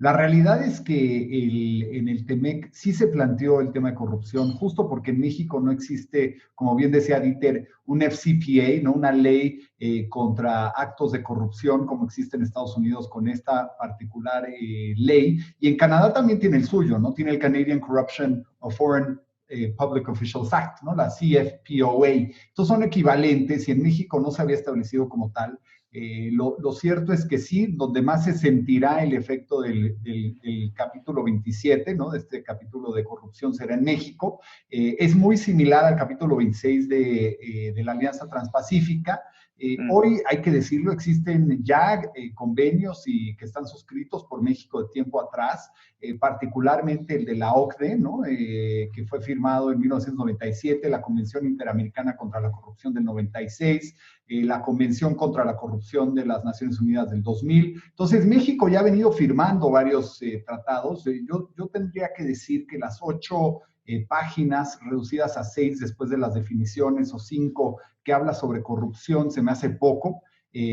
La realidad es que en el TEMEC sí se planteó el tema de corrupción, justo porque en México no existe, como bien decía Dieter, un FCPA, ¿no? Una ley contra actos de corrupción como existe en Estados Unidos con esta particular ley. Y en Canadá también tiene el suyo, ¿no? Tiene el Canadian Corruption of Foreign Public Officials Act, ¿no? La CFPOA. Entonces son equivalentes y en México no se había establecido como tal. Lo cierto es que sí, donde más se sentirá el efecto del capítulo 27, ¿no? De este capítulo de corrupción será en México. Es muy similar al capítulo 26 de la Alianza Transpacífica. Hoy, hay que decirlo, existen ya convenios que están suscritos por México de tiempo atrás, particularmente el de la OCDE, ¿no? Que fue firmado en 1997, la Convención Interamericana contra la Corrupción del 96, la Convención contra la Corrupción de las Naciones Unidas del 2000. Entonces, México ya ha venido firmando varios tratados. Yo tendría que decir que las 8 páginas reducidas a 6 después de las definiciones o 5 que habla sobre corrupción se me hace poco,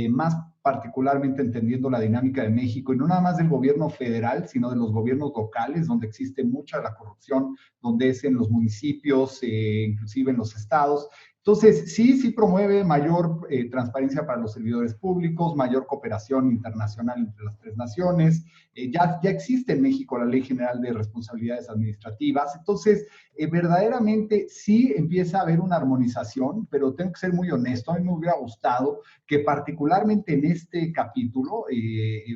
más particularmente entendiendo la dinámica de México y no nada más del gobierno federal, sino de los gobiernos locales, donde existe mucha la corrupción, donde es en los municipios, inclusive en los estados. Entonces, sí promueve mayor transparencia para los servidores públicos, mayor cooperación internacional entre las tres naciones. Ya existe en México la Ley General de Responsabilidades Administrativas. Entonces, verdaderamente sí empieza a haber una armonización, pero tengo que ser muy honesto. A mí me hubiera gustado que particularmente en este capítulo,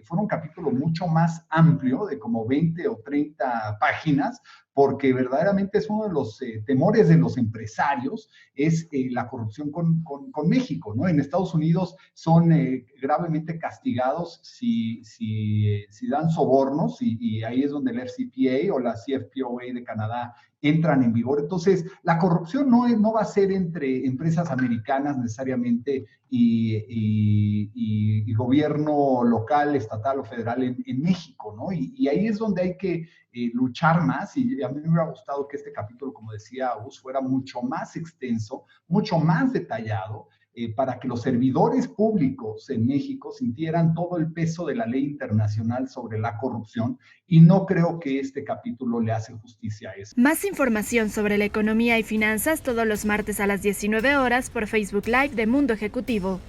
fuera un capítulo mucho más amplio, de como 20 o 30 páginas, porque verdaderamente es uno de los temores de los empresarios, es la corrupción con México, ¿no? En Estados Unidos son gravemente castigados si dan sobornos y ahí es donde el FCPA o la CFPOA de Canadá entran en vigor. Entonces, la corrupción no va a ser entre empresas americanas necesariamente y gobierno local, estatal o federal en México, ¿no? Y ahí es donde hay que luchar más y a mí me hubiera gustado que este capítulo, como decía Agus, fuera mucho más extenso, mucho más detallado, para que los servidores públicos en México sintieran todo el peso de la ley internacional sobre la corrupción y no creo que este capítulo le hace justicia a eso. Más información sobre la economía y finanzas todos los martes a las 19 horas por Facebook Live de Mundo Ejecutivo.